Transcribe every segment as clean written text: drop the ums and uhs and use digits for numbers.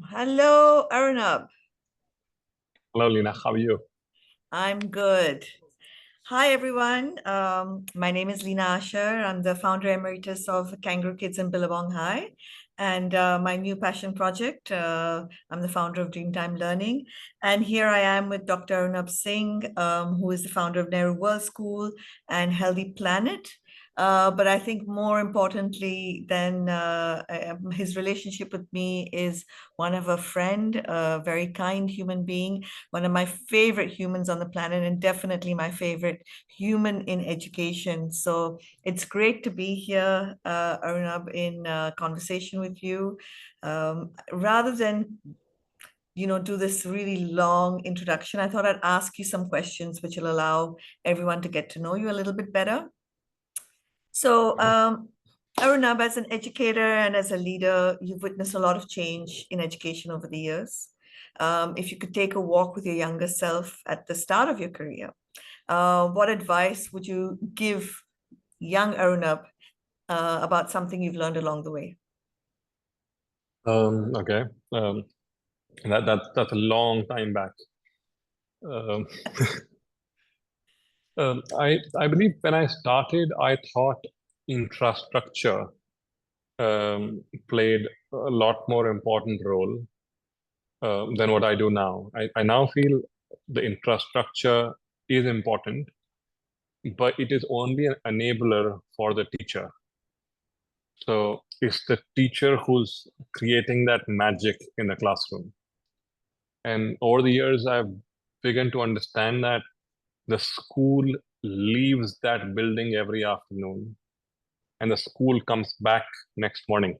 Hello, Arunabh. Hello, Lina. How are you? I'm good. Hi, everyone. My name is Lina Ashar. I'm the founder emeritus of Kangaroo Kids in Billabong High. And my new passion project, I'm the founder of Dreamtime Learning. And here I am with Dr. Arunabh Singh, who is the founder of Nehru World School and Healthy Planet. But I think more importantly than his relationship with me is one of a friend, a very kind human being, one of my favorite humans on the planet, and definitely my favorite human in education. So it's great to be here, Arunabh, in conversation with you. Rather than do this really long introduction, I thought I'd ask you some questions which will allow everyone to get to know you a little bit better. So, Okay. Arunabh, as an educator and as a leader, you've witnessed a lot of change in education over the years. If you could take a walk with your younger self at the start of your career, what advice would you give young Arunabh about something you've learned along the way? Okay. Um, that's a long time back. Um, I believe when I started, I thought infrastructure played a lot more important role than what I do now. I now feel the infrastructure is important, but it is only an enabler for the teacher. So it's the teacher who's creating that magic in the classroom. And over the years, I've begun to understand that the school leaves that building every afternoon and the school comes back next morning.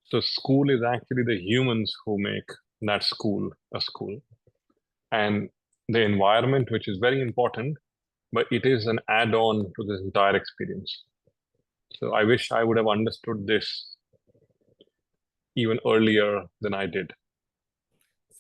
So school is actually the humans who make that school a school. And the environment, which is very important, but it is an add-on to this entire experience. So I wish I would have understood this even earlier than I did.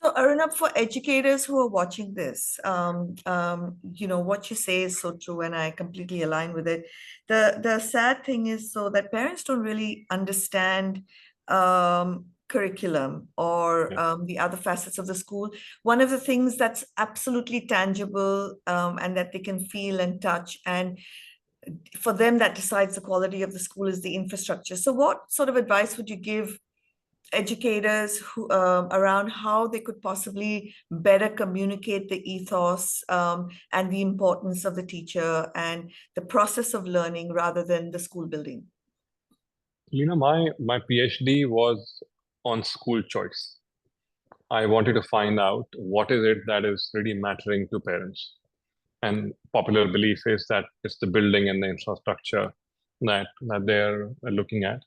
So, Arunabh, for educators who are watching this, what you say is so true, and I completely align with it. The sad thing is, so that parents don't really understand curriculum or Yeah. the other facets of the school. One of the things that's absolutely tangible and that they can feel and touch, and for them, that decides the quality of the school is the infrastructure. So, what sort of advice would you give educators who around how they could possibly better communicate the ethos and the importance of the teacher and the process of learning rather than the school building? My PhD was on school choice. I wanted to find out what is it that is really mattering to parents. And popular belief is that it's the building and the infrastructure that they're looking at.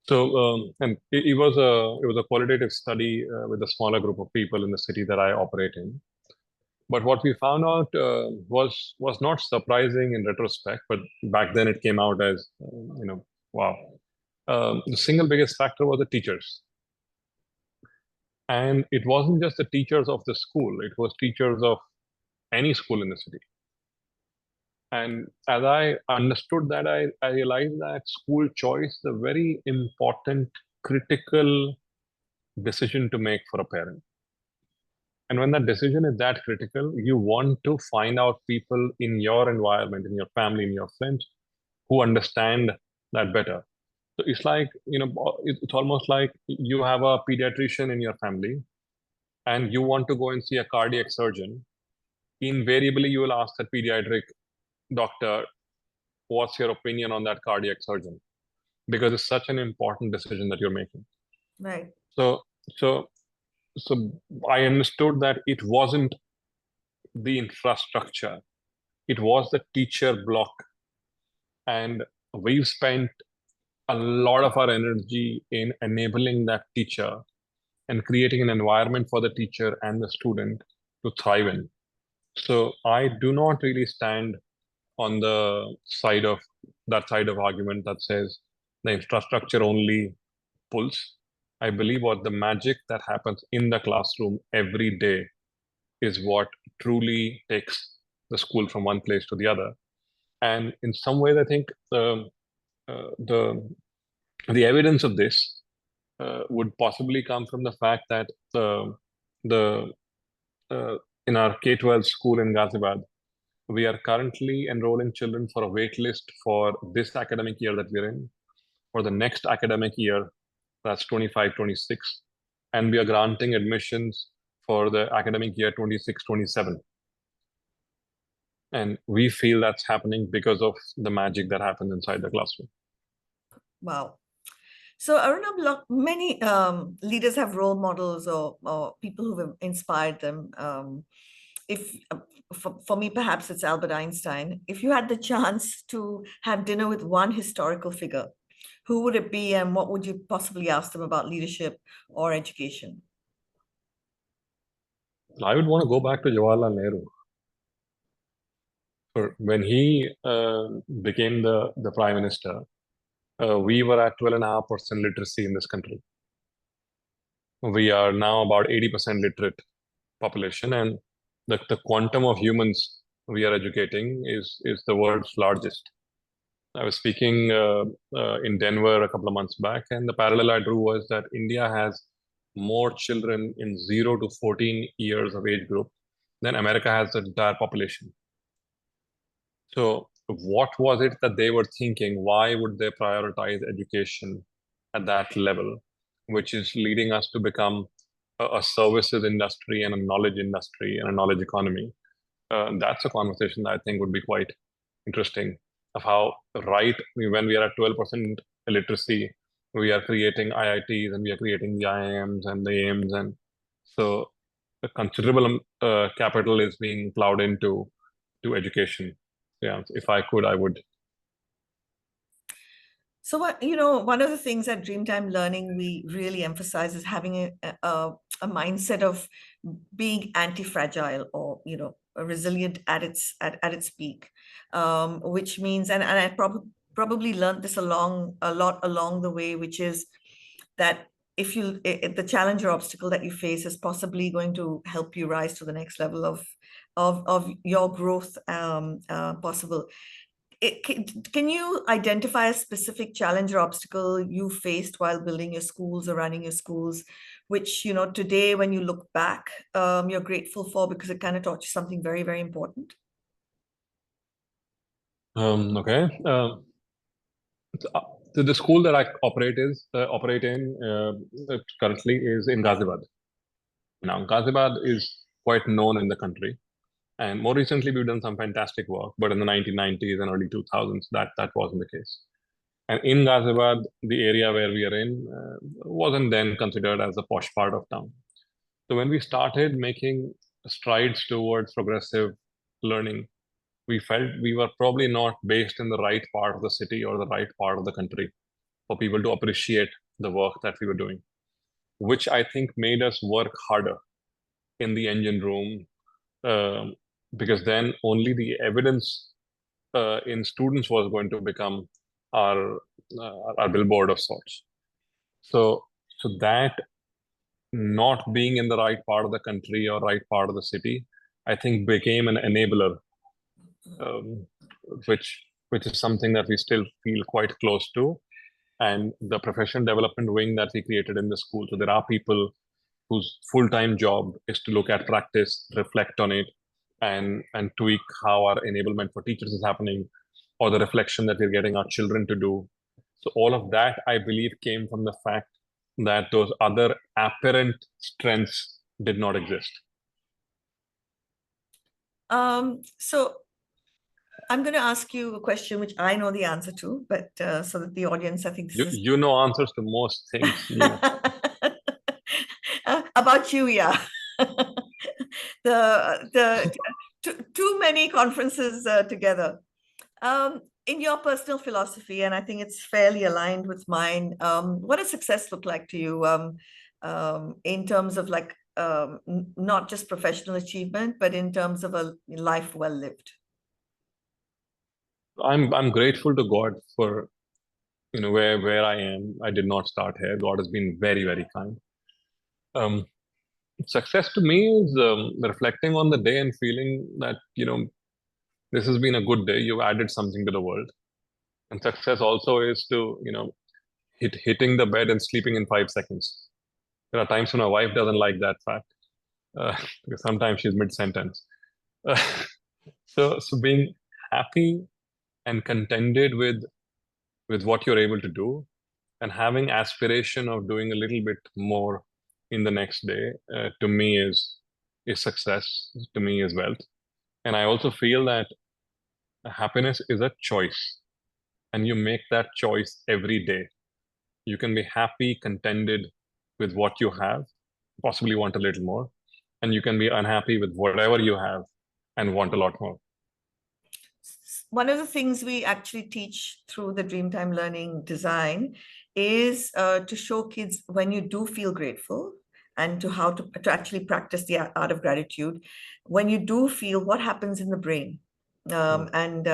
So, and it was a qualitative study with a smaller group of people in the city that I operate in. But what we found out was not surprising in retrospect, but back then it came out as wow. The single biggest factor was the teachers. And it wasn't just the teachers of the school, it was teachers of any school in the city. And as I understood that, I realized that school choice is a very important, critical decision to make for a parent. And when that decision is that critical, you want to find out people in your environment, in your family, in your friends, who understand that better. So it's like, it's almost like you have a pediatrician in your family and you want to go and see a cardiac surgeon. Invariably, you will ask that pediatric doctor, what's your opinion on that cardiac surgeon? Because it's such an important decision that you're making. Right. So, so, so I understood that it wasn't the infrastructure, it was the teacher block. And we've spent a lot of our energy in enabling that teacher and creating an environment for the teacher and the student to thrive in. So I do not really stand on the side of argument that says the infrastructure only pulls. I believe what the magic that happens in the classroom every day is what truly takes the school from one place to the other. And in some ways, I think the the evidence of this would possibly come from the fact that the in our K-12 school in Ghaziabad, we are currently enrolling children for a wait list for this academic year that we're in, for the next academic year, that's 25-26, and we are granting admissions for the academic year 26-27. And we feel that's happening because of the magic that happens inside the classroom. Wow. So Arunabh, many leaders have role models or people who have inspired them. If for me, perhaps it's Albert Einstein. If you had the chance to have dinner with one historical figure, who would it be, and what would you possibly ask them about leadership or education? I would want to go back to Jawaharlal Nehru. When he became the prime minister, we were at 12.5% literacy in this country. We are now about 80% literate population, and the quantum of humans we are educating is the world's largest. I was speaking in Denver a couple of months back, and the parallel I drew was that India has more children in 0 to 14 years of age group than America has the entire population. So what was it that they were thinking? Why would they prioritize education at that level, which is leading us to become a services industry and a knowledge industry and a knowledge economy? That's a conversation that I think would be quite interesting, of how when we are at 12% illiteracy, we are creating IITs and we are creating the IIMs and the AIMs, and so a considerable capital is being plowed into education. Yeah, if I could, I would. So one of the things at Dreamtime Learning we really emphasize is having a mindset of being anti-fragile, or resilient at its peak, which means, and I probably learned this a lot along the way, which is that if the challenge or obstacle that you face is possibly going to help you rise to the next level of your growth possible. Can you identify a specific challenge or obstacle you faced while building your schools or running your schools, which today when you look back, you're grateful for because it kind of taught you something very, very important? Okay. The school that I operate in currently is in Ghaziabad. Now, Ghaziabad is quite known in the country, and more recently we've done some fantastic work. But in the 1990s and early 2000s, that wasn't the case. And in Ghaziabad, the area where we are in wasn't then considered as a posh part of town. So when we started making strides towards progressive learning, we felt we were probably not based in the right part of the city or the right part of the country for people to appreciate the work that we were doing, which I think made us work harder in the engine room, because then only the evidence in students was going to become our billboard of sorts. So that not being in the right part of the country or right part of the city, I think became an enabler, um, which is something that we still feel quite close to. And the professional development wing that we created in the school. So there are people whose full-time job is to look at practice, reflect on it, and tweak how our enablement for teachers is happening, or the reflection that we're getting our children to do. So all of that, I believe, came from the fact that those other apparent strengths did not exist. So I'm going to ask you a question which I know the answer to, but so that the audience, I think this is You know answers to most things, Lina. About you, yeah. the too many conferences together. In your personal philosophy, and I think it's fairly aligned with mine, what does success look like to you, in terms of like not just professional achievement, but in terms of a life well lived? I'm grateful to God for where I am. I did not start here. God has been very, very kind. Success to me is reflecting on the day and feeling that this has been a good day. You've added something to the world. And success also is to hitting the bed and sleeping in 5 seconds. There are times when my wife doesn't like that fact, because sometimes she's mid-sentence. Uh, so being happy and contented with what you're able to do, and having aspiration of doing a little bit more in the next day, to me is success. To me is wealth, and I also feel that happiness is a choice, and you make that choice every day. You can be happy, contented with what you have, possibly want a little more, and you can be unhappy with whatever you have and want a lot more. One of the things we actually teach through the Dreamtime Learning design is to show kids when you do feel grateful, and to how to actually practice the art of gratitude. When you do feel, what happens in the brain? And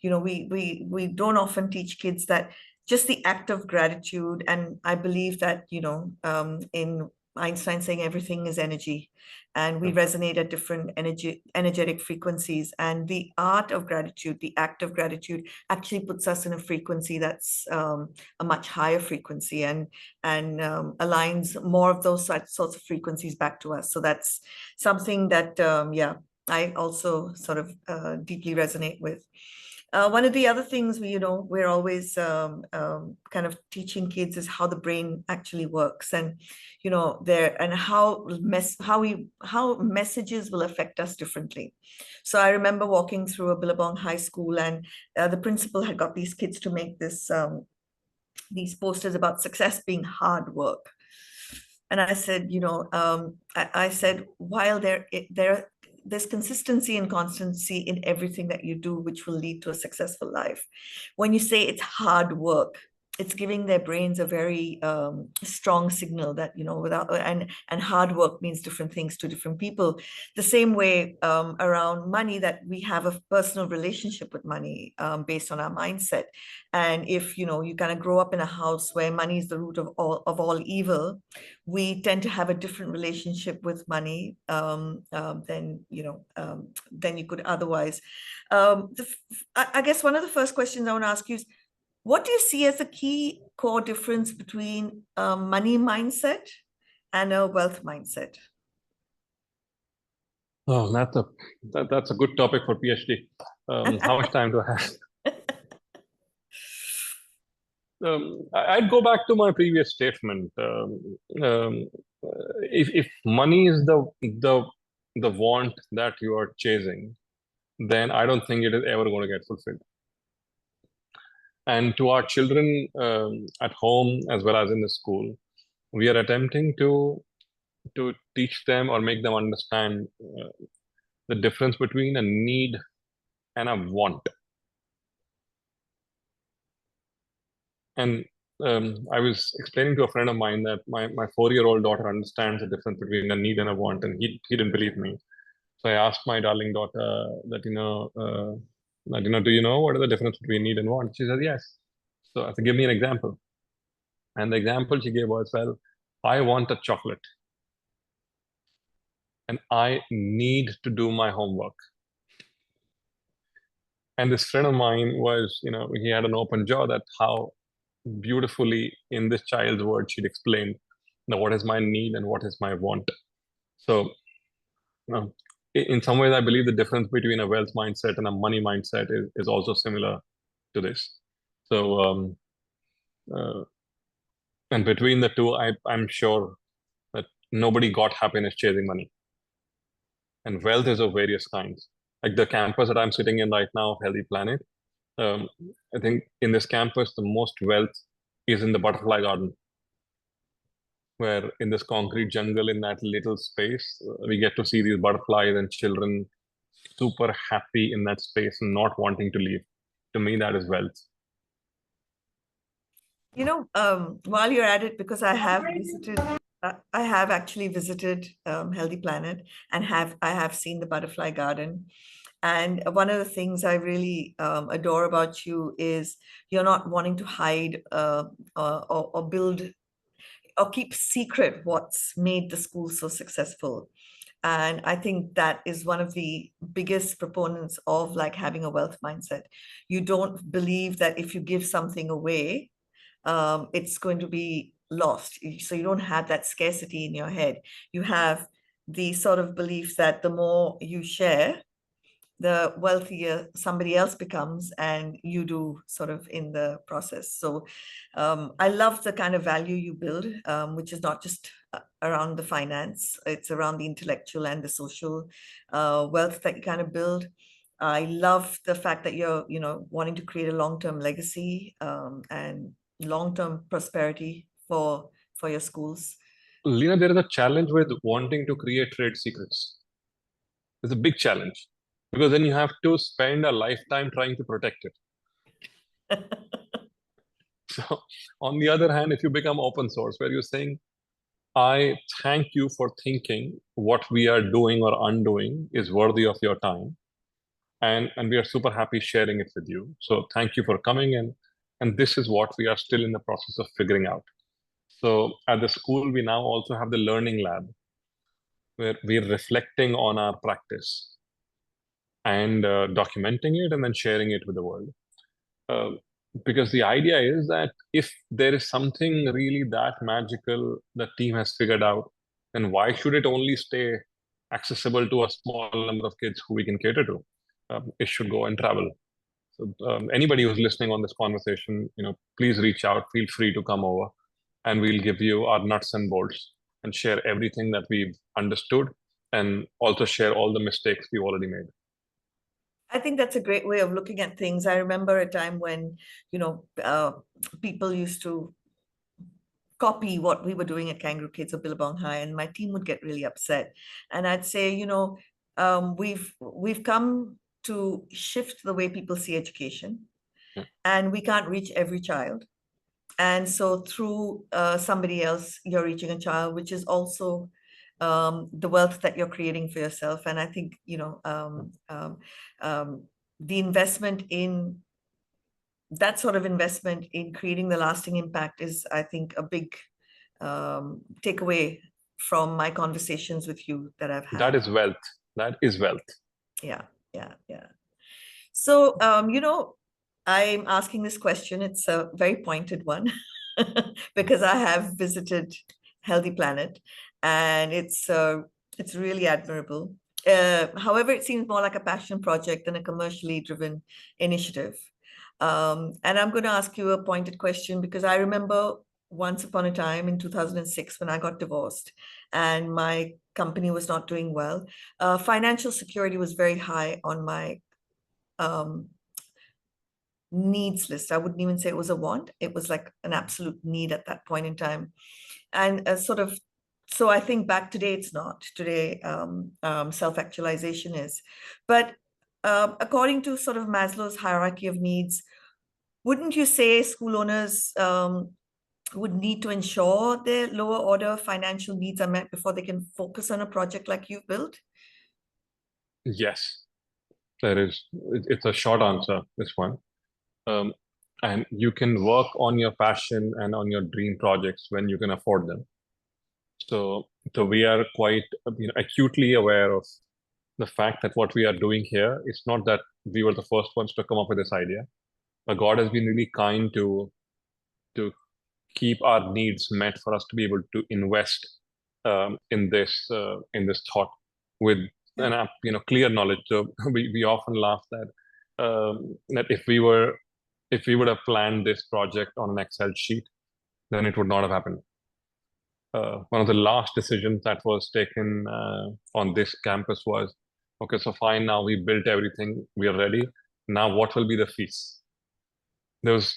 we don't often teach kids that just the act of gratitude. And I believe that in Einstein saying everything is energy, and we resonate at different energetic frequencies. And the art of gratitude, the act of gratitude, actually puts us in a frequency that's a much higher frequency, and aligns more of those sorts of frequencies back to us. So that's something that I also sort of deeply resonate with. One of the other things we're always kind of teaching kids is how the brain actually works, and there, and how messages will affect us differently. So I remember walking through a Billabong high school, and the principal had got these kids to make these posters about success being hard work. And I said, I said, while there's consistency and constancy in everything that you do, which will lead to a successful life. When you say it's hard work, it's giving their brains a very strong signal that without, and hard work means different things to different people. The same way around money, that we have a personal relationship with money based on our mindset. And if you kind of grow up in a house where money is the root of all evil, we tend to have a different relationship with money than you could otherwise. I guess one of the first questions I want to ask you is, what do you see as the key core difference between a money mindset and a wealth mindset? Oh, that's a good topic for PhD. How much time do I have? I'd go back to my previous statement. If money is the want that you are chasing, then I don't think it is ever going to get fulfilled. And to our children, at home as well as in the school, we are attempting to teach them or make them understand the difference between a need and a want. And I was explaining to a friend of mine that my 4-year-old daughter understands the difference between a need and a want, and he didn't believe me. So I asked my darling daughter that do you know what is the difference between need and want? She said yes. So I said, give me an example. And the example she gave was, well, I want a chocolate, and I need to do my homework. And this friend of mine was, he had an open jaw that how beautifully in this child's words she'd explained, what is my need and what is my want. So in some ways, I believe the difference between a wealth mindset and a money mindset is also similar to this. So and between the two, I'm sure that nobody got happiness chasing money. And wealth is of various kinds. Like the campus that I'm sitting in right now, Healthy Planet, I think in this campus, the most wealth is in the butterfly garden, where in this concrete jungle, in that little space, we get to see these butterflies and children super happy in that space and not wanting to leave. To me, that is wealth. While you're at it, because I have actually visited Healthy Planet, and I have seen the butterfly garden. And one of the things I really adore about you is you're not wanting to hide or build or keep secret what's made the school so successful. And I think that is one of the biggest proponents of like having a wealth mindset. You don't believe that if you give something away, it's going to be lost. So you don't have that scarcity in your head. You have the sort of belief that the more you share, the wealthier somebody else becomes, and you do sort of in the process. So I love the kind of value you build, which is not just around the finance, it's around the intellectual and the social wealth that you kind of build. I love the fact that you're, wanting to create a long-term legacy and long-term prosperity for your schools. Lina, there is a challenge with wanting to create trade secrets. It's a big challenge because then you have to spend a lifetime trying to protect it. So, on the other hand, if you become open source, where you're saying, I thank you for thinking what we are doing or undoing is worthy of your time, and we are super happy sharing it with you. So, thank you for coming in, and this is what we are still in the process of figuring out. So, at the school, we now also have the learning lab where we're reflecting on our practice and documenting it and then sharing it with the world. Uh, because the idea is that if there is something really that magical the team has figured out, then why should it only stay accessible to a small number of kids who we can cater to? It should go and travel. So anybody who's listening on this conversation, please reach out. Feel free to come over, and we'll give you our nuts and bolts and share everything that we've understood, and also share all the mistakes we've already made. I think that's a great way of looking at things. I remember a time when, people used to copy what we were doing at Kangaroo Kids or Billabong High, and my team would get really upset. And I'd say, we've come to shift the way people see education, Yeah. and we can't reach every child. And so through somebody else, you're reaching a child, which is also the wealth that you're creating for yourself. And I think, the investment in that sort of investment in creating the lasting impact is, I think, a big takeaway from my conversations with you that I've That had. is wealth. That is wealth. Yeah, yeah, yeah. So, I'm asking this question. It's a very pointed one because I have visited Healthy Planet, and it's really admirable. However, it seems more like a passion project than a commercially driven initiative. And I'm going to ask you a pointed question because I remember once upon a time in 2006 when I got divorced and my company was not doing well. Financial security was very high on my um, needs list. I wouldn't even say it was a want. It was like an absolute need at that point in time. And so I think back today, it's not. Today, self-actualization is. But according to sort of Maslow's hierarchy of needs, wouldn't you say school owners would need to ensure their lower order financial needs are met before they can focus on a project like you've built? Yes, there is. It's a short answer, this one. Um, and you can work on your passion and on your dream projects when you can afford them. So, so we are quite, acutely aware of the fact that what we are doing here, it's not that we were the first ones to come up with this idea, but God has been really kind to keep our needs met for us to be able to invest in this thought with an clear knowledge. So we often laugh that if we would have planned this project on an Excel sheet, then it would not have happened. One of the last decisions that was taken on this campus was, okay, so fine, now we built everything, we are ready. Now what will be the fees? There was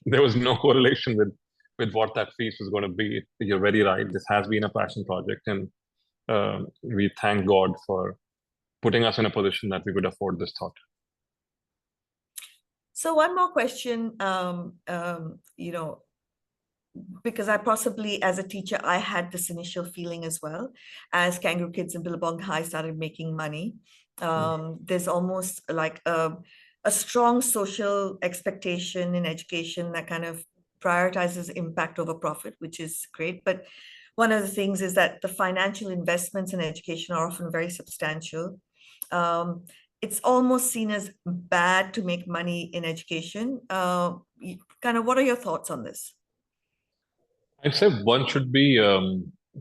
there was no correlation with what that fees was going to be. You're very right. This has been a passion project, and we thank God for putting us in a position that we could afford this thought. So one more question, because I possibly, as a teacher, I had this initial feeling as well. As Kangaroo Kids and Billabong High started making money, there's almost like a strong social expectation in education that kind of prioritizes impact over profit, which is great. But one of the things is that the financial investments in education are often very substantial. Um, it's almost seen as bad to make money in education. Kind of, what are your thoughts on this? I'd say one should be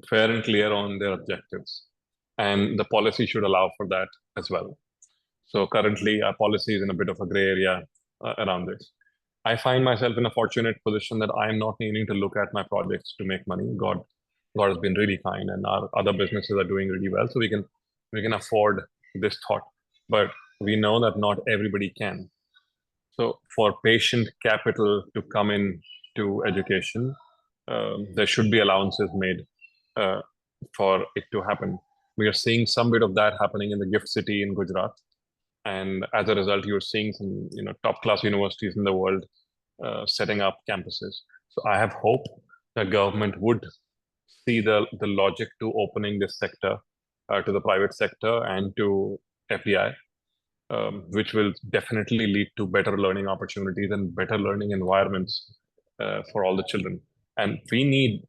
fair and clear on their objectives, and the policy should allow for that as well. So currently, our policy is in a bit of a gray area around this. I find myself in a fortunate position that I'm not needing to look at my projects to make money. God has been really kind, and our other businesses are doing really well, so we can afford this thought. But we know that not everybody can. So for patient capital to come in to education, there should be allowances made uh, for it to happen. We are seeing some bit of that happening in the gift city in Gujarat, and as a result, you're seeing some top class universities in the world setting up campuses. So I have hope that government would see the logic to opening this sector to the private sector and to FDI, which will definitely lead to better learning opportunities and better learning environments for all the children. And we need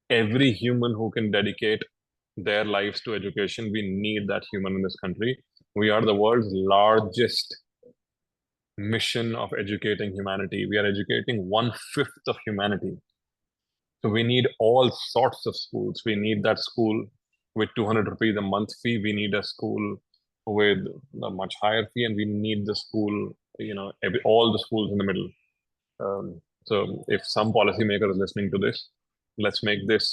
every human who can dedicate their lives to education. We need that human in this country. We are the world's largest mission of educating humanity. We are educating 1/5 of humanity. So we need all sorts of schools. We need that school with 200 rupees a month fee. We need a school with a much higher fee, and we need the school, all the schools in the middle. So if some policymaker is listening to this, let's make this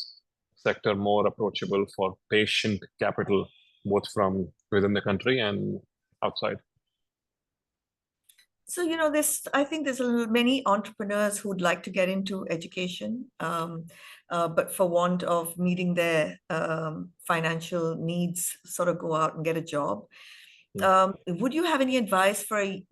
sector more approachable for patient capital, both from within the country and outside. So, I think there's many entrepreneurs who'd like to get into education, but for want of meeting their financial needs, sort of go out and get a job. Would you have any advice for a,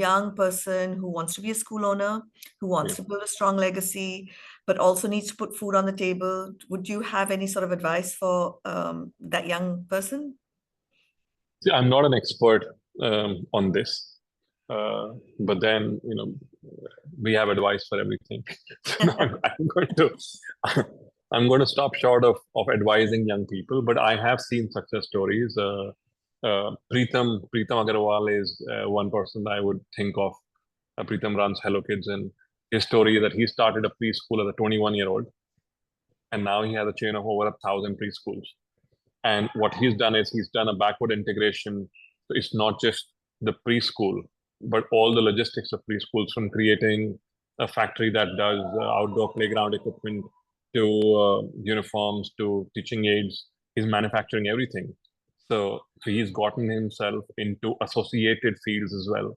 young person who wants to be a school owner, who wants Yeah. to build a strong legacy, but also needs to put food on the table? Would you have any sort of advice for that young person? See, I'm not an expert on this, but then we have advice for everything. So now I'm going to I'm going to stop short of advising young people, but I have seen success stories. Preetham Agarwal is one person that I would think of. Preetham runs Hello Kids, and his story is that he started a preschool as a 21-year-old, and now he has a chain of over 1,000 preschools. And what he's done is he's done a backward integration. So it's not just the preschool, but all the logistics of preschools, from creating a factory that does outdoor playground equipment to uniforms to teaching aids. He's manufacturing everything. So he's gotten himself into associated fields as well.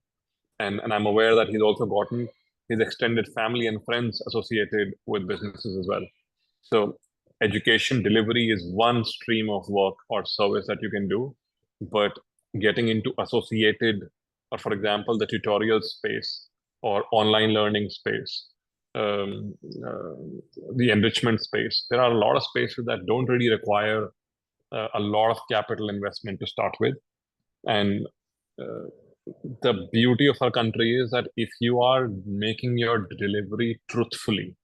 And I'm aware that he's also gotten his extended family and friends associated with businesses as well. So education delivery is one stream of work or service that you can do, but getting into associated, or for example, the tutorial space or online learning space, um, uh, the enrichment space, there are a lot of spaces that don't really require a lot of capital investment to start with. And uh, the beauty of our country is that if you are making your delivery truthfully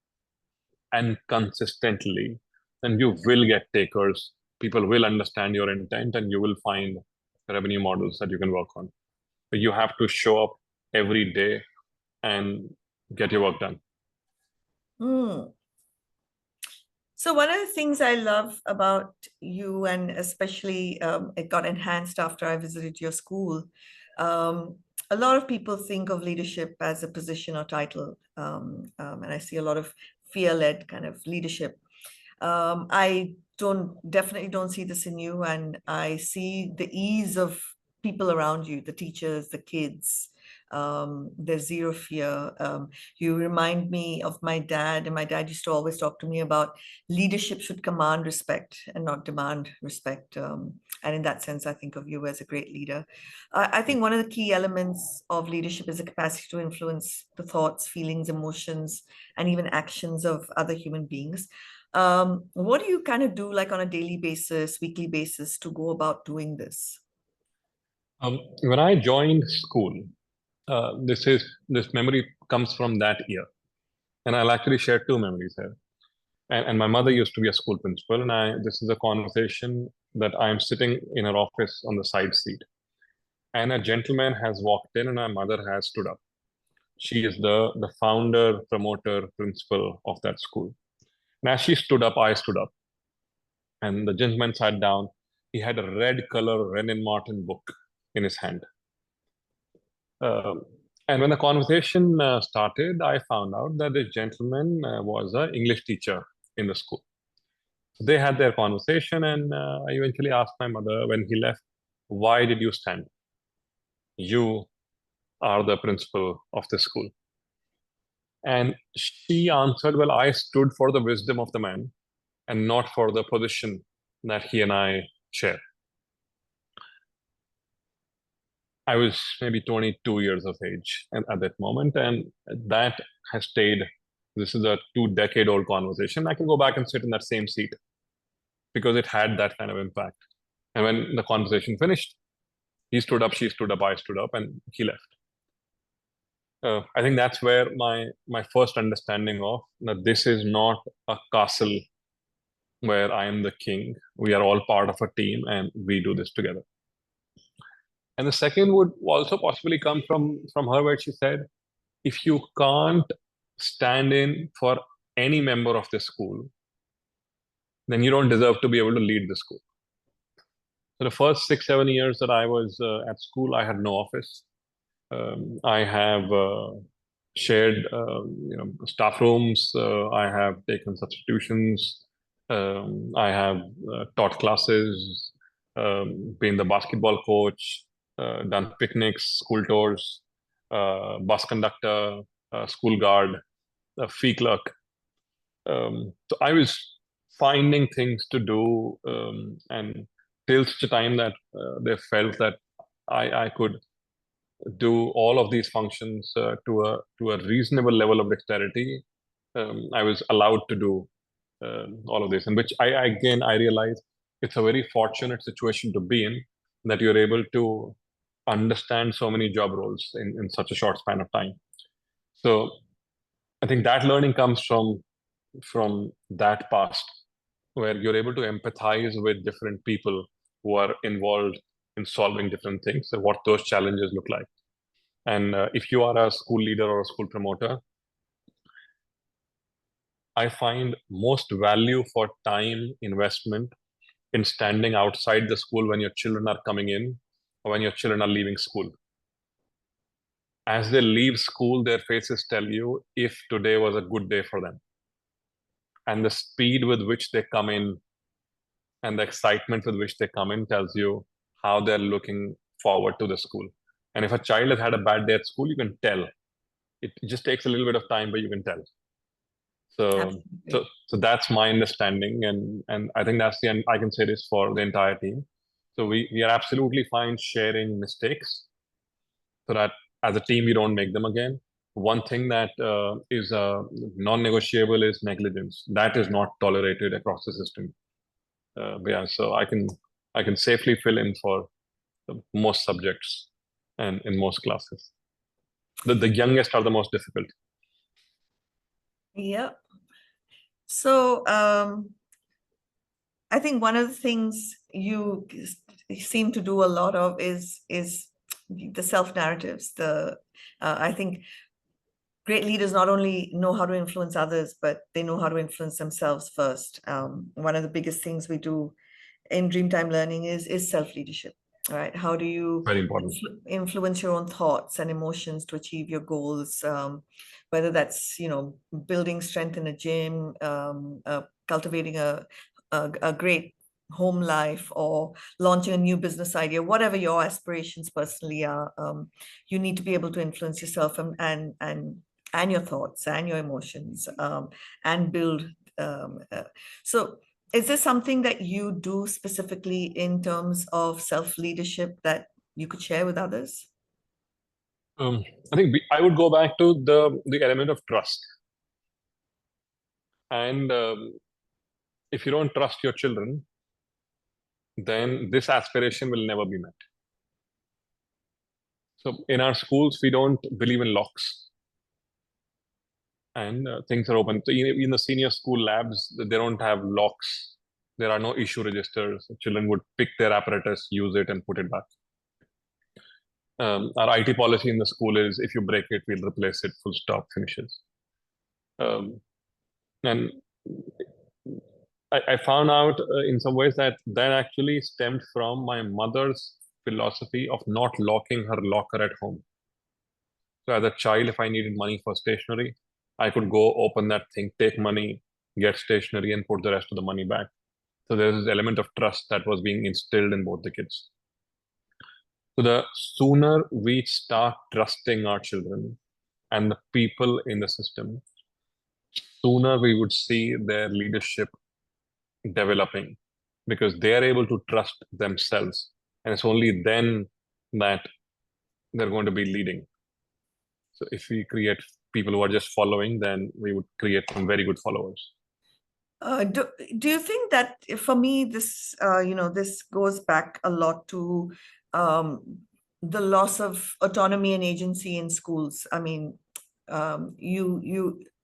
and consistently, then you will get takers. People will understand your intent, and you will find revenue models that you can work on. But you have to show up every day and get your work done. Hmm. So one of the things I love about you, and especially it got enhanced after I visited your school, um, a lot of people think of leadership as a position or title, and I see a lot of fear-led kind of leadership. I definitely don't see this in you, and I see the ease of people around you, the teachers, the kids. There's zero fear. You remind me of my dad, and my dad used to always talk to me about leadership should command respect and not demand respect. And in that sense, I think of you as a great leader. I think one of the key elements of leadership is the capacity to influence the thoughts, feelings, emotions, and even actions of other human beings. What do you kind of do, like on a daily basis, weekly basis, to go about doing this? When I joined school, this memory comes from that year, and I'll actually share two memories here. And my mother used to be a school principal, and this is a conversation that I'm sitting in her office on the side seat. and a gentleman has walked in, and my mother has stood up. She is the founder, promoter, principal of that school. And as she stood up, I stood up, and the gentleman sat down. He had a red color Renan Martin book in his hand. Um, and when the conversation started, I found out that this gentleman was an English teacher in the school. So they had their conversation, and I eventually asked my mother when he left, "Why did you stand? You are the principal of the school." And she answered, "Well, I stood for the wisdom of the man and not for the position that he and I share." I was maybe 22 years of age at that moment, and that has stayed. This is a 2-decade-old conversation. I can go back and sit in that same seat because it had that kind of impact. And when the conversation finished, he stood up, she stood up, I stood up, and he left. I think that's where my first understanding of that this is not a castle where I am the king. We are all part of a team, and we do this together. And the second would also possibly come from her, where she said, if you can't stand in for any member of the school, then you don't deserve to be able to lead the school. So the first 6-7 years that I was at school, I had no office. I have shared, staff rooms. I have taken substitutions. I have taught classes, been the basketball coach, done picnics, school tours, bus conductor, school guard, fee clerk. So I was finding things to do, and till such a time that they felt that I could do all of these functions to a reasonable level of dexterity. I was allowed to do all of this, and which I realize it's a very fortunate situation to be in, that you're able to understand so many job roles in such a short span of time. So I think that learning comes from that past, where you're able to empathize with different people who are involved in solving different things and what those challenges look like. And if you are a school leader or a school promoter, I find most value for time investment in standing outside the school when your children are coming in or when your children are leaving school. As they leave school, their faces tell you if today was a good day for them. And the speed with which they come in and the excitement with which they come in tells you how they're looking forward to the school. And if a child has had a bad day at school, you can tell. It just takes a little bit of time, but you can tell. So, Absolutely. so that's my understanding, and I think that's the. I can say this for the entire team. So we are absolutely fine sharing mistakes, so that as a team we don't make them again. One thing that is non-negotiable is negligence. That is not tolerated across the system. Yeah, so I can safely fill in for most subjects and in most classes. The youngest are the most difficult. Yep. So I think one of the things you seem to do a lot of is the self-narratives. I think great leaders not only know how to influence others, but they know how to influence themselves first. One of the biggest things we do in Dreamtime Learning is self-leadership, right? How do you Very important. influence your own thoughts and emotions to achieve your goals? Whether that's, building strength in a gym, cultivating a great home life, or launching a new business idea, whatever your aspirations personally are, you need to be able to influence yourself and your thoughts and your emotions, and build. So is there something that you do specifically in terms of self-leadership that you could share with others? I think I would go back to the element of trust. And if you don't trust your children, then this aspiration will never be met. So in our schools, we don't believe in locks, and things are open. So in the senior school labs, they don't have locks. There are no issue registers. Children would pick their apparatus, use it, and put it back. Our IT policy in the school is if you break it, we'll replace it, full stop, finishes. Um, and I found out in some ways that that actually stemmed from my mother's philosophy of not locking her locker at home. So as a child, if I needed money for stationery, I could go open that thing, take money, get stationery, and put the rest of the money back. So there's this element of trust that was being instilled in both the kids. So the sooner we start trusting our children and the people in the system, sooner we would see their leadership developing because they are able to trust themselves. And it's only then that they're going to be leading. So if we create people who are just following, then we would create some very good followers. Do you think that for me this this goes back a lot to um, the loss of autonomy and agency in schools? I mean,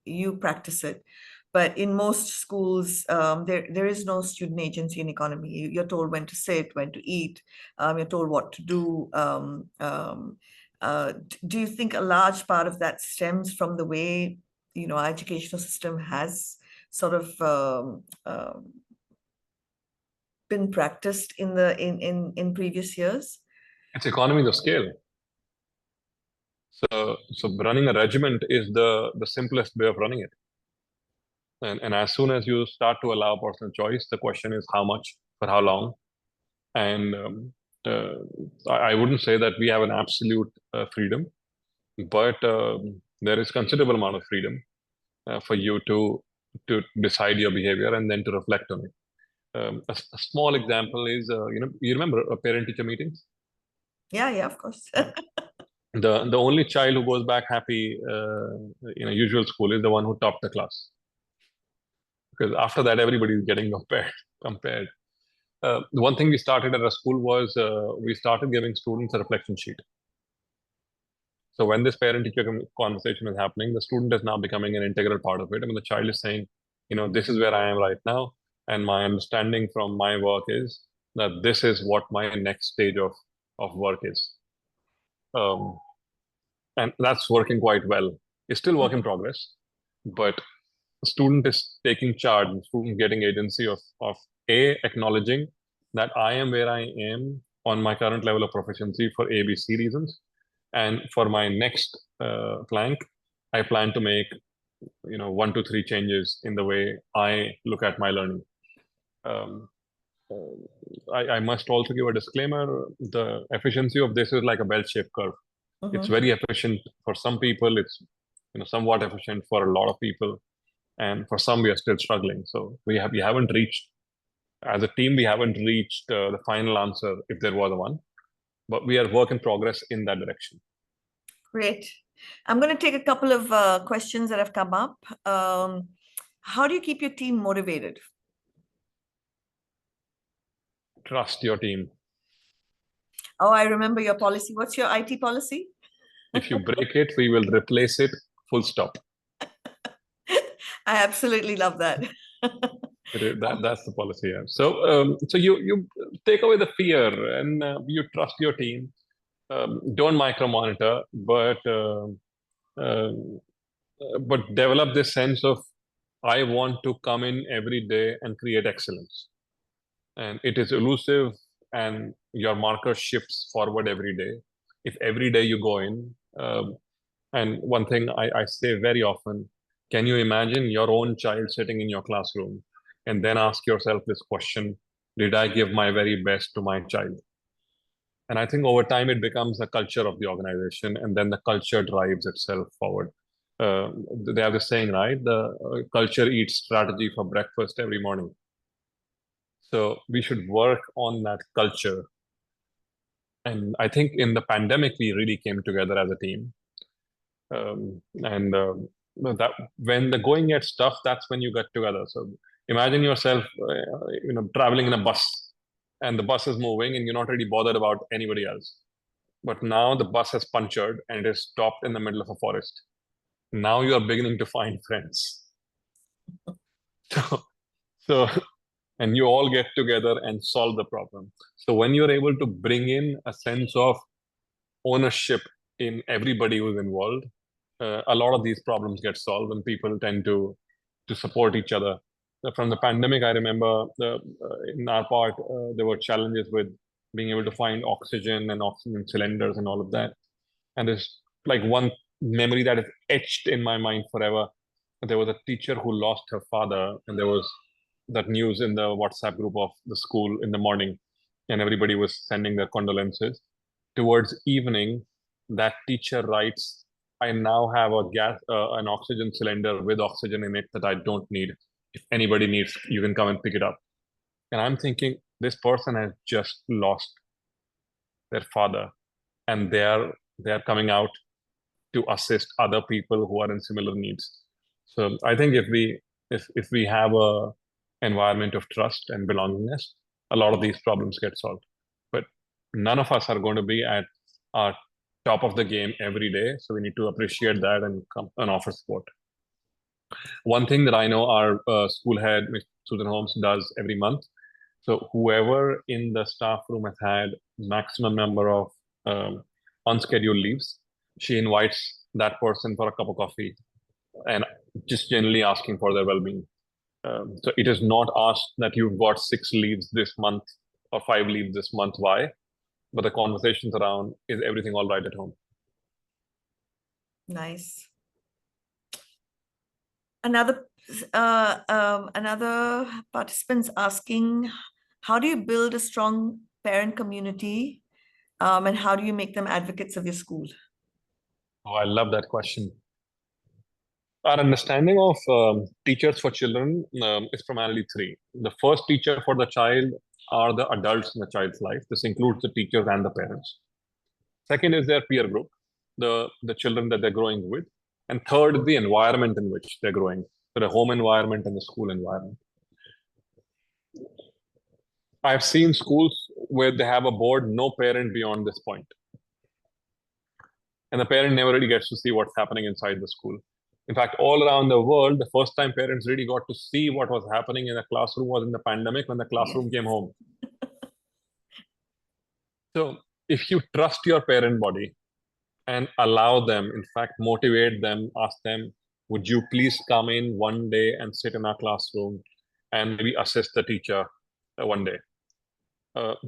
you practice it, but in most schools there is no student agency in economy. You're told when to sit, when to eat, you're told what to do. Do you think a large part of that stems from the way our educational system has sort of been practiced in the in previous years? It's economies of scale. So running a regiment is the simplest way of running it. And as soon as you start to allow personal choice, the question is how much, for how long. And uh, I wouldn't say that we have an absolute freedom, but there is considerable amount of freedom for you to decide your behavior and then to reflect on it. A small example is, you remember parent-teacher meetings? Yeah, of course. The only child who goes back happy in a usual school is the one who topped the class. Because after that, everybody is getting compared. The one thing we started at our school was we started giving students a reflection sheet. So when this parent-teacher conversation is happening, the student is now becoming an integral part of it. I mean, the child is saying, this is where I am right now, and my understanding from my work is that this is what my next stage of work is. Um, and that's working quite well. It's still work in progress, but the student is taking charge, the student getting agency of acknowledging that I am where I am on my current level of proficiency for ABC reasons, and for my next plank, I plan to make 1 to 3 changes in the way I look at my learning. I must also give a disclaimer: the efficiency of this is like a bell-shaped curve. It's very efficient for some people. It's somewhat efficient for a lot of people, and for some we are still struggling. So we haven't reached, as a team, we haven't reached the final answer if there was one, but we are work in progress in that direction. Great. I'm going to take a couple of questions that have come up. How do you keep your team motivated? Trust your team. Oh, I remember your policy. What's your IT policy? If you break it, we will replace it, full stop. I absolutely love that. That's the policy. Yeah. So you take away the fear and you trust your team. Don't micromonitor, uh, but develop this sense of I want to come in every day and create excellence. And it is elusive, and your marker shifts forward every day. If every day you go in, and one thing I say very often, can you imagine your own child sitting in your classroom and then ask yourself this question, did I give my very best to my child? And I think over time it becomes a culture of the organization, and then the culture drives itself forward. Uh, they have this saying, right? The culture eats strategy for breakfast every morning. So we should work on that culture. And I think in the pandemic, we really came together as a team. And that when the going gets tough, that's when you get together. So imagine yourself, traveling in a bus, and the bus is moving, and you're not really bothered about anybody else. But now the bus has punctured and it is stopped in the middle of a forest. Now you are beginning to find friends. So, so and you all get together and solve the problem. So when you're able to bring in a sense of ownership in everybody who's involved, a lot of these problems get solved, and people tend to support each other. From the pandemic, I remember in our part, there were challenges with being able to find oxygen and oxygen cylinders and all of that. And there's like one memory that is etched in my mind forever. There was a teacher who lost her father, and there was that news in the WhatsApp group of the school in the morning, and everybody was sending their condolences. Towards evening, that teacher writes, "I now have an oxygen cylinder with oxygen in it that I don't need. If anybody needs, you can come and pick it up." And I'm thinking, this person has just lost their father, and they are coming out to assist other people who are in similar needs. So I think if we have a environment of trust and belongingness, a lot of these problems get solved. But none of us are going to be at our top of the game every day, so we need to appreciate that and come and offer support. One thing that I know our school head, Ms. Susan Holmes, does every month. So whoever in the staff room has had maximum number of unscheduled leaves, she invites that person for a cup of coffee and just generally asking for their well-being. So it is not asked that you've got 6 leaves this month or 5 leaves this month. Why? But the conversations around, is everything all right at home? Nice. Another participant's asking, how do you build a strong parent community, and how do you make them advocates of your school? Oh, I love that question. Our understanding of teachers for children is primarily 3. The first teacher for the child are the adults in the child's life. This includes the teachers and the parents. Second is their peer group, the children that they're growing with. And third is the environment in which they're growing, so the home environment and the school environment. I've seen schools where they have a board, no parent beyond this point. And the parent never really gets to see what's happening inside the school. In fact, all around the world, the first time parents really got to see what was happening in the classroom was in the pandemic, when the classroom came home. So if you trust your parent body and allow them, in fact, motivate them, ask them, would you please come in one day and sit in our classroom and maybe assist the teacher one day?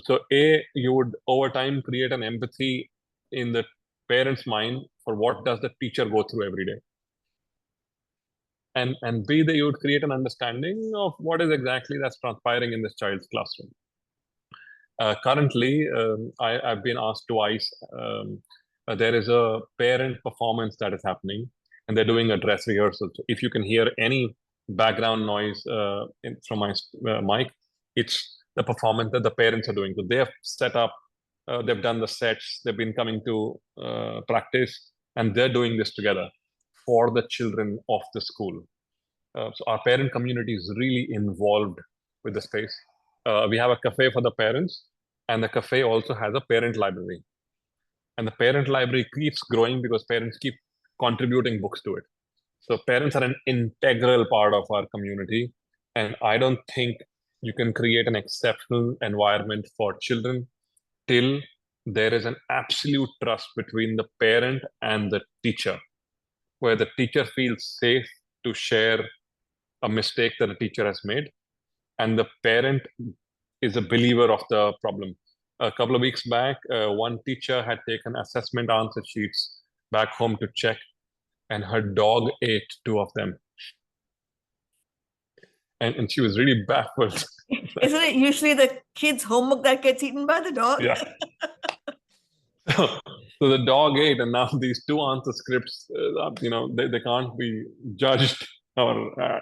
So you would over time create an empathy in the parent's mind for what does the teacher go through every day. And B, you would create an understanding of what is exactly that's transpiring in this child's classroom. Currently, I've been asked twice. There is a parent performance that is happening, and they're doing a dress rehearsal. So if you can hear any background noise from my mic, it's the performance that the parents are doing. So they have set up, they've done the sets, they've been coming to practice, and they're doing this together for the children of the school. So our parent community is really involved with the space. We have a cafe for the parents, and the cafe also has a parent library. And the parent library keeps growing because parents keep contributing books to it. So parents are an integral part of our community. And I don't think you can create an exceptional environment for children till there is an absolute trust between the parent and the teacher, where the teacher feels safe to share a mistake that a teacher has made, and the parent is a believer of the problem. A couple of weeks back, one teacher had taken assessment answer sheets back home to check, and her dog ate 2 of them. And she was really baffled. Isn't it usually the kids' homework that gets eaten by the dog? Yeah. So the dog ate, and now these 2 answer scripts, they can't be judged or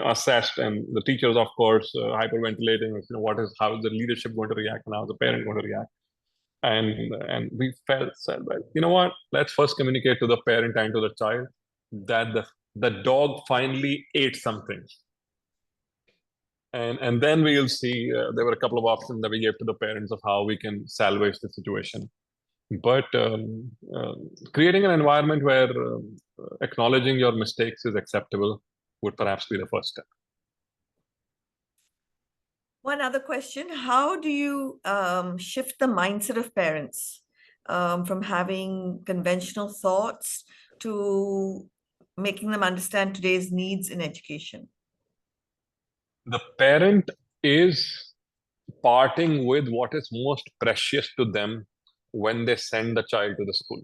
assessed. And the teachers, of course, hyperventilating. How is the leadership going to react, and how is the parent going to react? And we said, well, you know what? Let's first communicate to the parent and to the child that the dog finally ate something. And then we'll see. There were a couple of options that we gave to the parents of how we can salvage the situation. But creating an environment where acknowledging your mistakes is acceptable would perhaps be the first step. One other question, how do you shift the mindset of parents from having conventional thoughts to making them understand today's needs in education? The parent is parting with what is most precious to them when they send the child to the school.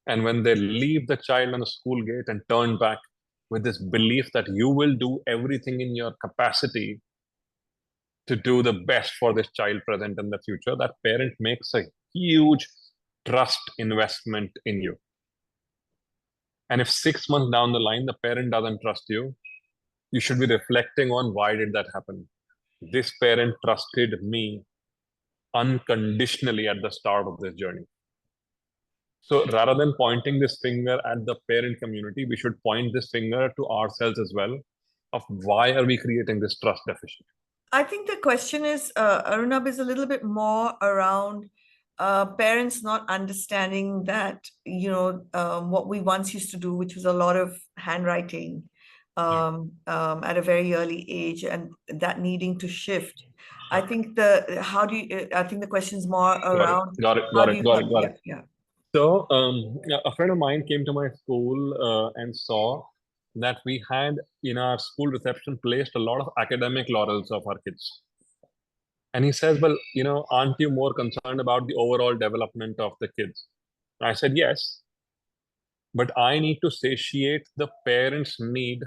And when they leave the child on the school gate and turn back with this belief that you will do everything in your capacity to do the best for this child present and the future, that parent makes a huge trust investment in you. And if 6 months down the line, the parent doesn't trust you, you should be reflecting on why did that happen? This parent trusted me unconditionally at the start of this journey. So rather than pointing this finger at the parent community, we should point this finger to ourselves as well of why are we creating this trust deficit? I think the question is, Arunabh, is a little bit more around parents not understanding that, what we once used to do, which was a lot of handwriting Yeah. at a very early age, and that needing to shift. I Yeah. think I think the question is more Got it. around Got it. how Got do it. you Got help? it. Got Yeah, it. yeah. So, a friend of mine came to my school and saw that we had in our school reception placed a lot of academic laurels of our kids. And he says, well, aren't you more concerned about the overall development of the kids? I said, yes, but I need to satiate the parents' need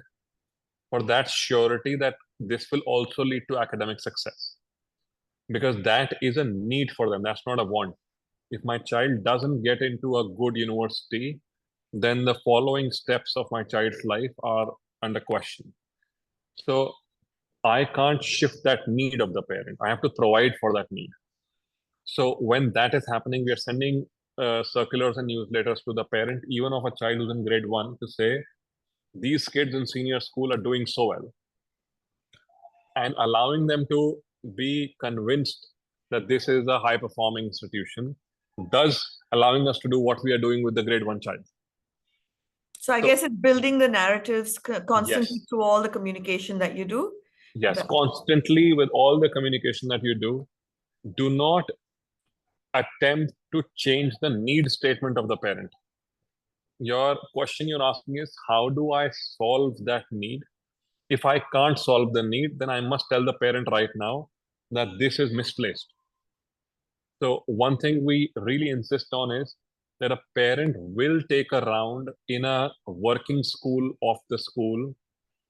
for that surety that this will also lead to academic success. Because that is a need for them. That's not a want. If my child doesn't get into a good university, then the following steps of my child's life are under question. So I can't shift that need of the parent. I have to provide for that need. So when that is happening, we are sending circulars and newsletters to the parent, even of a child who's in grade 1, to say, these kids in senior school are doing so well. And allowing them to be convinced that this is a high performing institution, thus allowing us to do what we are doing with the grade 1 child. So I So, guess it's building the narratives constantly yes, through all the communication that you do. yes, constantly with all the communication that you do not attempt to change the need statement of the parent. Your question you're asking is, how do I solve that need? If I can't solve the need, then I must tell the parent right now that this is misplaced. So one thing we really insist on is that a parent will take a round in a working school of the school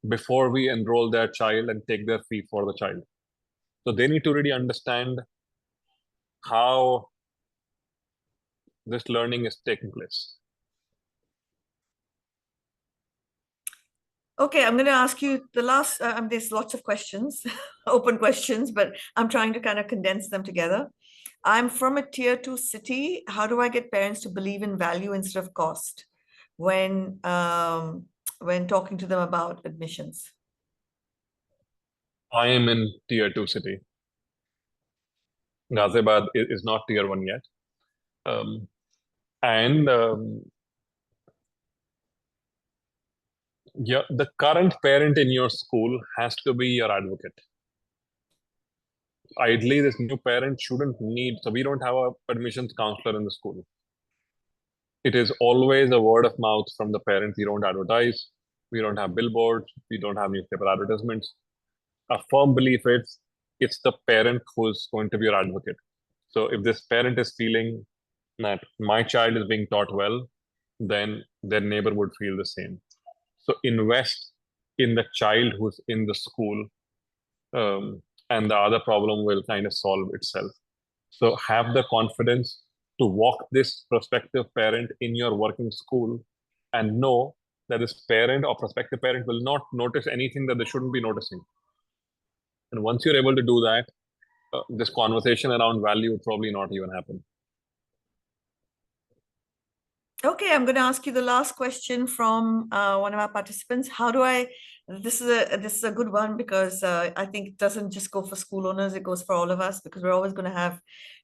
before we enroll their child and take their fee for the child. So they need to really understand how this learning is taking place. Okay, I'm going to ask you the last, there's lots of questions, open questions, but I'm trying to kind of condense them together. I'm from a tier 2 city. How do I get parents to believe in value instead of cost when talking to them about admissions? I am in tier 2 city. Ghaziabad is not tier 1 yet. Um, and yeah, the current parent in your school has to be your advocate. Ideally, this new parent shouldn't need, so we don't have a admissions counselor in the school. It is always a word of mouth from the parents. We don't advertise, we don't have billboards, we don't have newspaper advertisements. A firm belief is it's the parent who's going to be your advocate. So if this parent is feeling that my child is being taught well, then their neighbor would feel the same. So invest in the child who's in the school, and the other problem will kind of solve itself. So have the confidence to walk this prospective parent in your working school and know that this parent or prospective parent will not notice anything that they shouldn't be noticing. And once you're able to do that, this conversation around value would probably not even happen. Okay, I'm going to ask you the last question from one of our participants. How do I, this is a good one because I think it doesn't just go for school owners, it goes for all of us because we're always going to have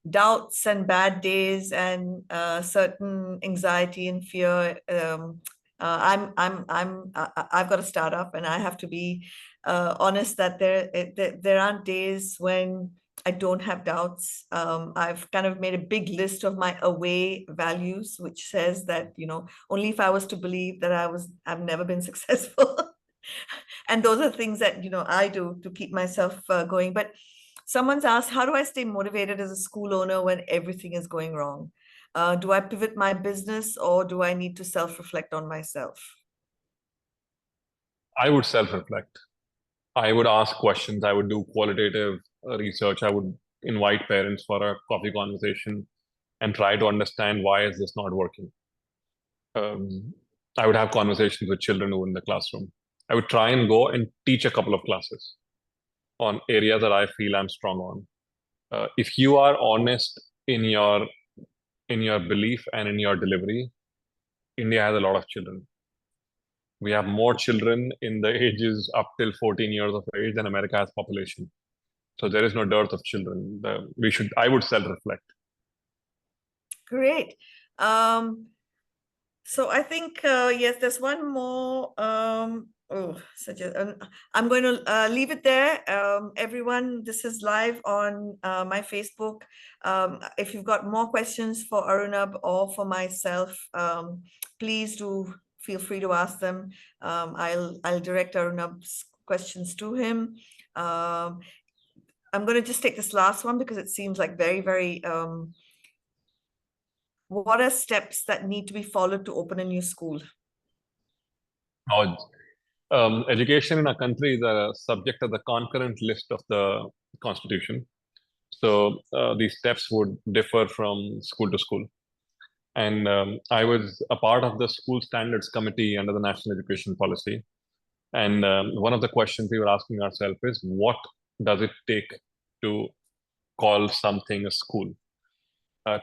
doubts and bad days and certain anxiety and fear. I've got a startup and I have to be honest that there aren't days when I don't have doubts. I've kind of made a big list of my away values, which says that, only if I was to believe that I've never been successful. And those are things that, I do to keep myself going. But someone's asked, how do I stay motivated as a school owner when everything is going wrong? Do I pivot my business, or do I need to self-reflect on myself? I would self-reflect. I would ask questions. I would do qualitative research. I would invite parents for a coffee conversation and try to understand why is this not working. Um, I would have conversations with children who were in the classroom. I would try and go and teach a couple of classes on areas that I feel I'm strong on. If you are honest in your belief and in your delivery, India has a lot of children. We have more children in the ages up till 14 years of age than America has population. So there is no dearth of children. I would self-reflect. Great. So I think, yes, there's one more. I'm going to leave it there. Everyone, this is live on my Facebook. If you've got more questions for Arunabh or for myself, please do feel free to ask them. I'll direct Arunabh's questions to him. I'm going to just take this last one because it seems like very, very what are steps that need to be followed to open a new school? Now, education in our country is a subject of the concurrent list of the Constitution. So these steps would differ from school to school. And I was a part of the school standards committee under the National Education Policy. And one of the questions we were asking ourselves is, what does it take to call something a school?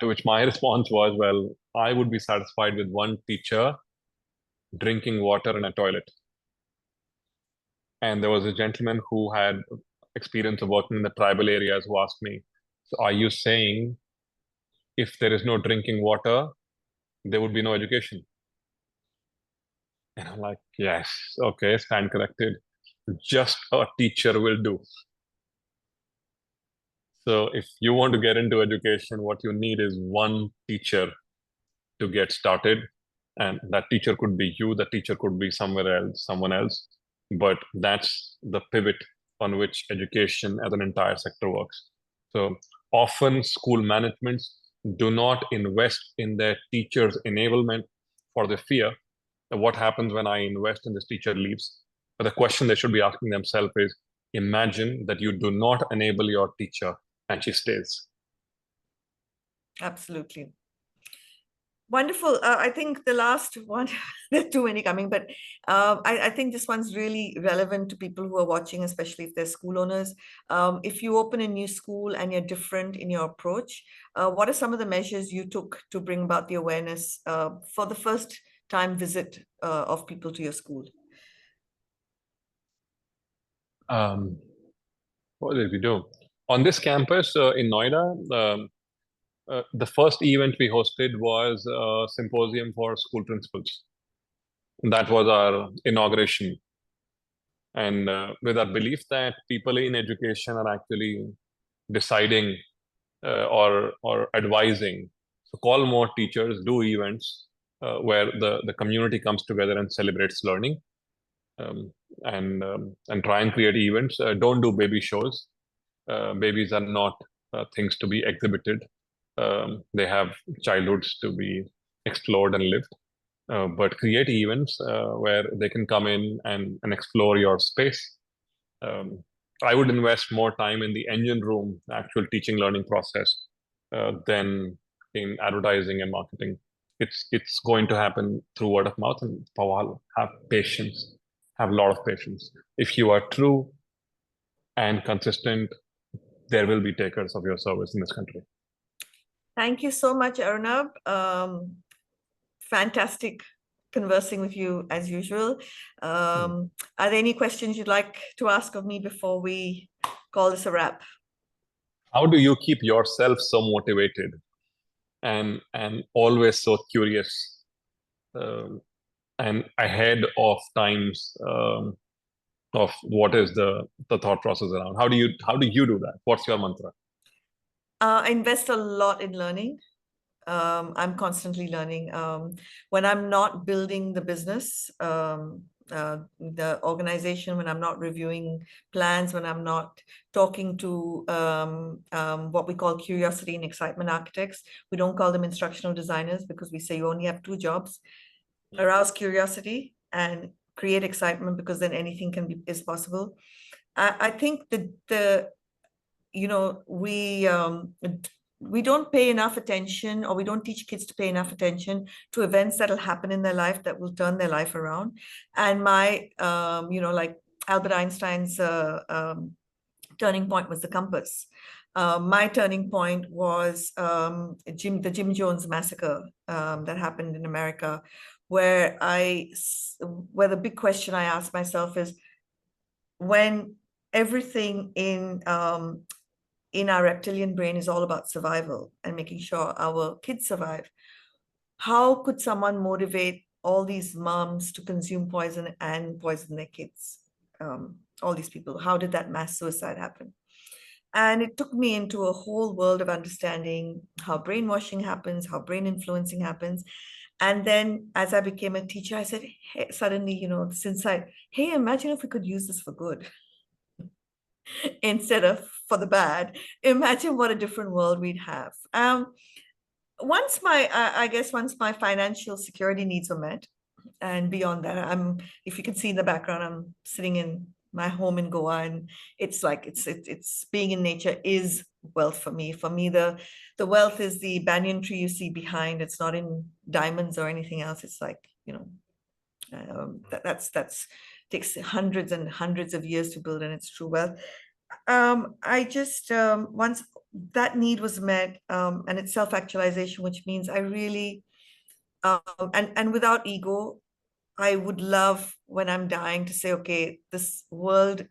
To which my response was, well, I would be satisfied with one teacher drinking water in a toilet. And there was a gentleman who had experience of working in the tribal areas who asked me, so are you saying if there is no drinking water, there would be no education? And I'm like, yes, okay, stand corrected. Just a teacher will do. So if you want to get into education, what you need is one teacher to get started. And that teacher could be you, that teacher could be somewhere else, someone else. But that's the pivot on which education as an entire sector works. So often school managements do not invest in their teachers' enablement for the fear that what happens when I invest and this teacher leaves. But the question they should be asking themselves is, imagine that you do not enable your teacher and she stays. Absolutely. Wonderful. I think the last one, there are too many coming, but I think this one's really relevant to people who are watching, especially if they're school owners. If you open a new school and you're different in your approach, what are some of the measures you took to bring about the awareness for the first time visit of people to your school? What did we do? On this campus in Noida, the first event we hosted was a symposium for school principals. That was our inauguration. And with our belief that people in education are actually deciding or advising. So call more teachers, do events where the community comes together and celebrates learning. And try and create events. Don't do baby shows. Babies are not things to be exhibited. They have childhoods to be explored and lived. But create events where they can come in and explore your space. I would invest more time in the engine room, the actual teaching learning process, than in advertising and marketing. It's going to happen through word of mouth, and Pawal, have patience, have a lot of patience. If you are true and consistent, there will be takers of your service in this country. Thank you so much, Arunabh. Fantastic conversing with you as usual. Are there any questions you'd like to ask of me before we call this a wrap? How do you keep yourself so motivated and always so curious and ahead of times of what is the thought process around? How do you do that? What's your mantra? I invest a lot in learning. I'm constantly learning. When I'm not building the business, the organization, when I'm not reviewing plans, when I'm not talking to what we call curiosity and excitement architects, we don't call them instructional designers because we say you only have two jobs: arouse curiosity and create excitement, because then anything is possible. I think the you know we don't pay enough attention, or we don't teach kids to pay enough attention to events that'll happen in their life that will turn their life around. And my like Albert Einstein's turning point was the compass. My turning point was the Jim Jones massacre that happened in America, where the big question I asked myself is, when everything in our reptilian brain is all about survival and making sure our kids survive, how could someone motivate all these moms to consume poison and poison their kids? All these people, how did that mass suicide happen? And it took me into a whole world of understanding how brainwashing happens, how brain influencing happens. And then as I became a teacher, I said, hey, suddenly, this insight, hey, imagine if we could use this for good instead of for the bad. Imagine what a different world we'd have. I guess once my financial security needs were met, and beyond that, if you can see in the background, I'm sitting in my home in Goa, and it's like it's being in nature is wealth for me. For me, the wealth is the banyan tree you see behind. It's not in diamonds or anything else. It's like, that's takes hundreds and hundreds of years to build, and it's true wealth. I just once that need was met, and it's self-actualization, which means I really and without ego, I would love when I'm dying to say, okay, this world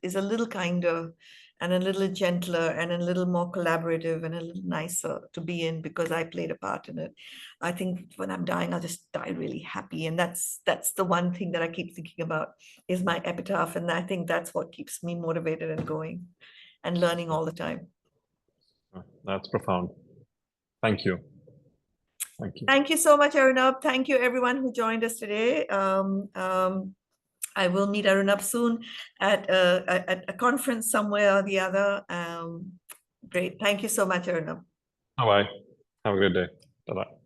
is a little kinder and a little gentler and a little more collaborative and a little nicer to be in because I played a part in it. I think when I'm dying, I'll just die really happy. And that's the one thing that I keep thinking about is my epitaph. And I think that's what keeps me motivated and going and learning all the time. That's profound. Thank you. Thank you. Thank you so much, Arunabh. Thank you, everyone who joined us today. I will meet Arunabh soon at a conference somewhere or the other. Great. Thank you so much, Arunabh. Bye-bye. Have a good day. Bye-bye.